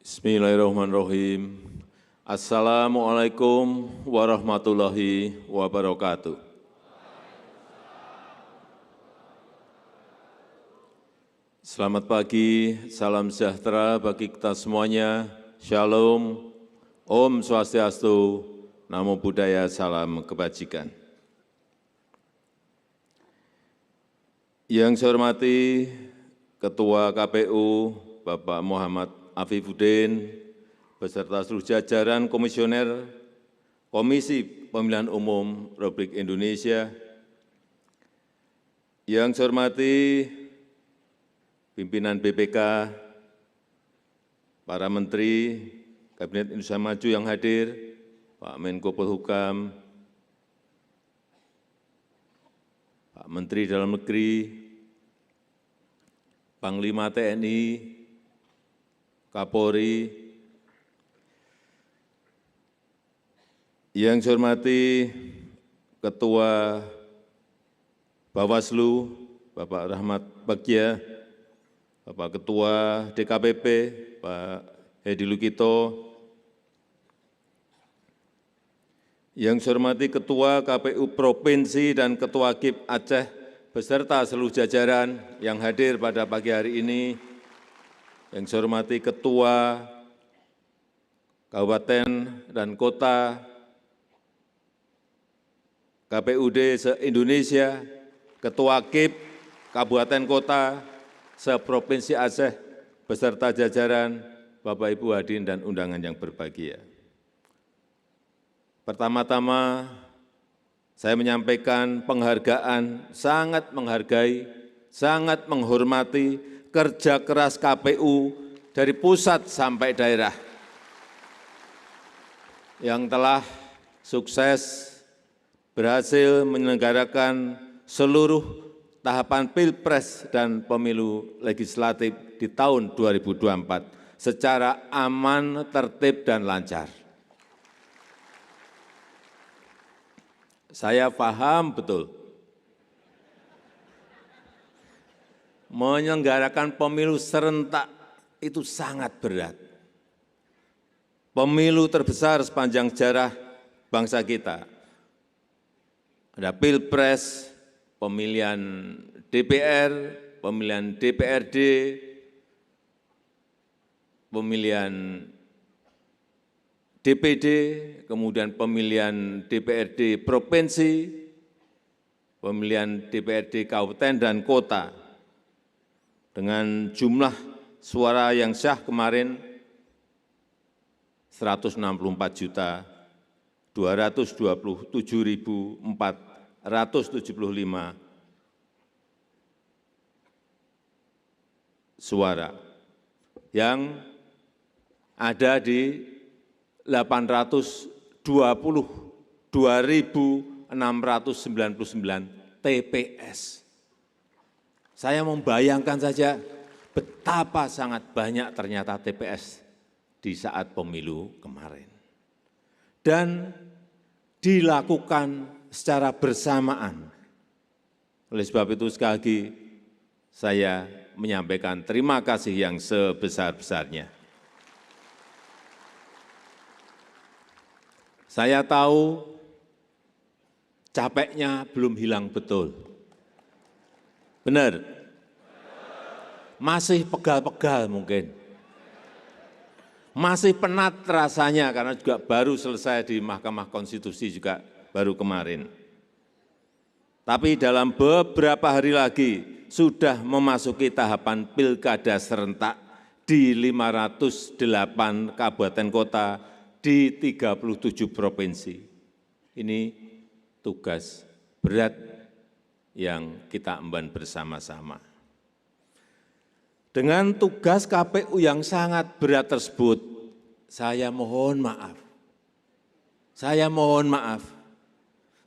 Bismillahirrahmanirrahim. Assalamualaikum warahmatullahi wabarakatuh. Selamat pagi, salam sejahtera bagi kita semuanya. Shalom, Om Swastiastu, Namo Buddhaya, salam kebajikan. Yang saya hormati Ketua KPU Bapak Muhammad Afifuddin, beserta seluruh jajaran Komisioner Komisi Pemilihan Umum Republik Indonesia. Yang saya hormati pimpinan BPK, para Menteri Kabinet Indonesia Maju yang hadir, Pak Menko Polhukam, Pak Menteri Dalam Negeri, Panglima TNI, Kapolri, yang saya hormati Ketua Bawaslu, Bapak Rahmat Bagja, Bapak Ketua DKPP, Pak Hedi Lukito, yang saya hormati Ketua KPU Provinsi dan Ketua KIP Aceh, beserta seluruh jajaran yang hadir pada pagi hari ini, yang saya hormati Ketua Kabupaten dan Kota KPUD se-Indonesia, Ketua KIP Kabupaten Kota se-Provinsi Aceh, beserta jajaran Bapak Ibu hadirin dan undangan yang berbahagia. Pertama-tama, saya menyampaikan penghargaan, sangat menghargai, sangat menghormati kerja keras KPU dari pusat sampai daerah yang telah sukses berhasil menyelenggarakan seluruh tahapan Pilpres dan Pemilu Legislatif di tahun 2024 secara aman, tertib, dan lancar. Saya paham betul, menyelenggarakan pemilu serentak itu sangat berat. Pemilu terbesar sepanjang sejarah bangsa kita. Ada Pilpres, pemilihan DPR, pemilihan DPRD, pemilihan DPD, kemudian pemilihan DPRD Provinsi, pemilihan DPRD Kabupaten dan Kota, dengan jumlah suara yang sah kemarin 164.227.475 suara, yang ada di 822.699 TPS. Saya membayangkan saja betapa sangat banyak ternyata TPS di saat pemilu kemarin. Dan dilakukan secara bersamaan. Oleh sebab itu sekali lagi saya menyampaikan terima kasih yang sebesar-besarnya. Saya tahu capeknya belum hilang betul. Benar? Masih pegal-pegal mungkin. Masih penat rasanya karena juga baru selesai di Mahkamah Konstitusi juga baru kemarin. Tapi dalam beberapa hari lagi sudah memasuki tahapan pilkada serentak di 508 kabupaten kota di 37 provinsi. Ini tugas berat yang kita emban bersama-sama. Dengan tugas KPU yang sangat berat tersebut, saya mohon maaf.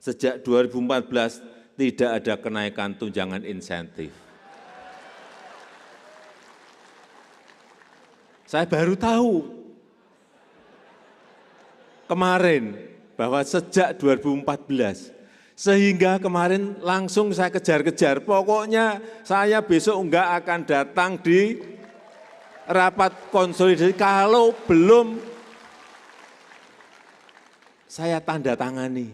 Sejak 2014 tidak ada kenaikan tunjangan insentif. Saya baru tahu kemarin bahwa sejak 2014, sehingga kemarin langsung saya kejar-kejar, pokoknya saya besok enggak akan datang di rapat konsolidasi kalau belum saya tanda tangani.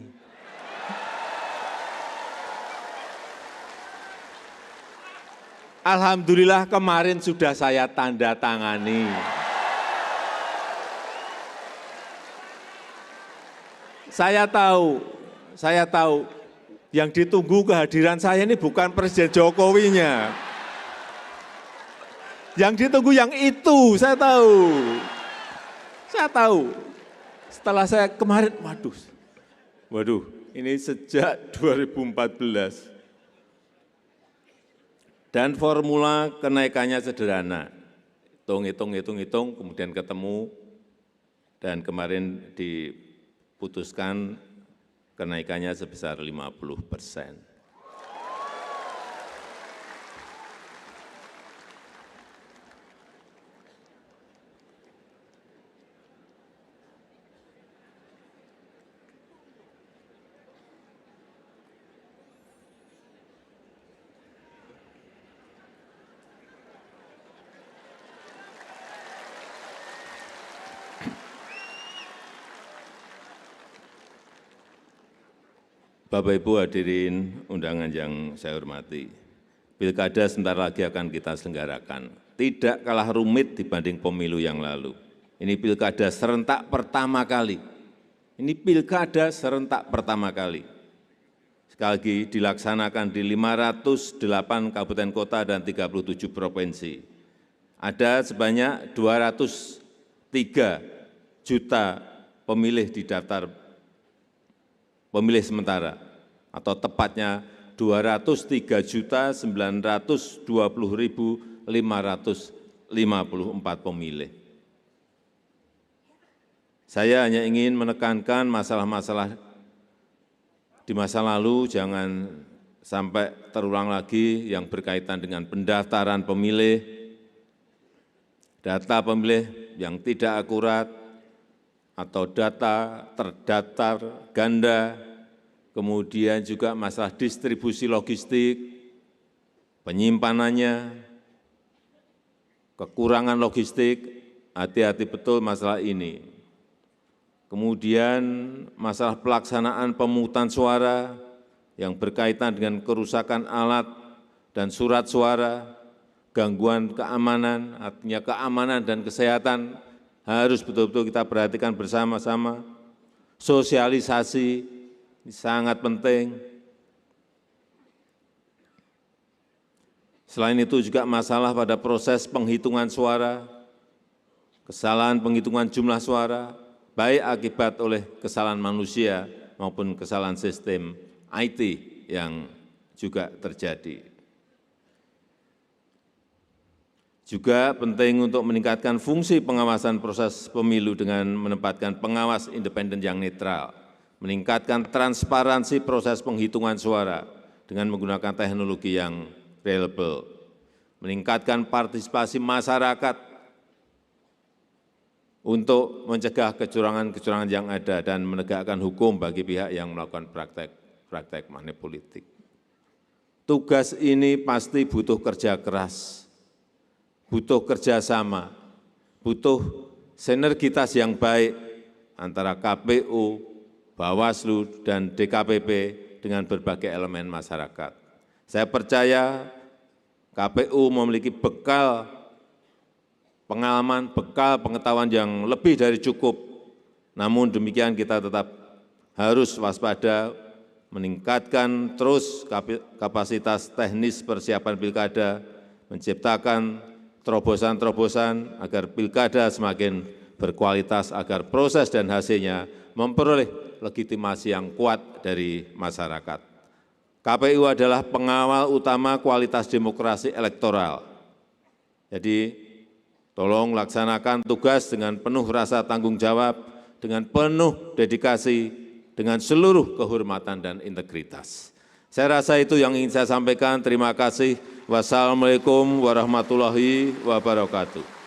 Alhamdulillah kemarin sudah saya tanda tangani. Saya tahu yang ditunggu kehadiran saya ini bukan Presiden Jokowinya. Yang ditunggu yang itu, saya tahu. Saya tahu. Setelah saya kemarin, waduh, ini sejak 2014. Dan formula kenaikannya sederhana. Hitung, kemudian ketemu, dan kemarin diputuskan kenaikannya sebesar 50%. Bapak Ibu hadirin undangan yang saya hormati, Pilkada sebentar lagi akan kita selenggarakan. Tidak kalah rumit dibanding pemilu yang lalu. Ini Pilkada serentak pertama kali. Ini Pilkada serentak pertama kali. Sekali lagi dilaksanakan di 508 kabupaten kota dan 37 provinsi. Ada sebanyak 203 juta pemilih di daftar pemilih sementara, atau tepatnya 203.920.554 pemilih. Saya hanya ingin menekankan masalah-masalah di masa lalu jangan sampai terulang lagi yang berkaitan dengan pendaftaran pemilih, data pemilih yang tidak akurat, atau data terdaftar ganda, kemudian juga masalah distribusi logistik, penyimpanannya, kekurangan logistik, hati-hati betul masalah ini. Kemudian masalah pelaksanaan pemungutan suara yang berkaitan dengan kerusakan alat dan surat suara, gangguan keamanan, artinya keamanan dan kesehatan, harus betul-betul kita perhatikan bersama-sama. Sosialisasi ini sangat penting. Selain itu juga masalah pada proses penghitungan suara, kesalahan penghitungan jumlah suara, baik akibat oleh kesalahan manusia maupun kesalahan sistem IT yang juga terjadi. Juga penting untuk meningkatkan fungsi pengawasan proses pemilu dengan menempatkan pengawas independen yang netral, meningkatkan transparansi proses penghitungan suara dengan menggunakan teknologi yang reliable, meningkatkan partisipasi masyarakat untuk mencegah kecurangan-kecurangan yang ada dan menegakkan hukum bagi pihak yang melakukan praktek money politik. Tugas ini pasti butuh kerja keras, butuh kerjasama, butuh sinergitas yang baik antara KPU, Bawaslu, dan DKPP dengan berbagai elemen masyarakat. Saya percaya KPU memiliki bekal pengalaman, bekal pengetahuan yang lebih dari cukup. Namun demikian kita tetap harus waspada, meningkatkan terus kapasitas teknis persiapan pilkada, menciptakan terobosan-terobosan agar pilkada semakin berkualitas, agar proses dan hasilnya memperoleh legitimasi yang kuat dari masyarakat. KPU adalah pengawal utama kualitas demokrasi elektoral. Jadi, tolong laksanakan tugas dengan penuh rasa tanggung jawab, dengan penuh dedikasi, dengan seluruh kehormatan dan integritas. Saya rasa itu yang ingin saya sampaikan. Terima kasih. Wassalamualaikum warahmatullahi wabarakatuh.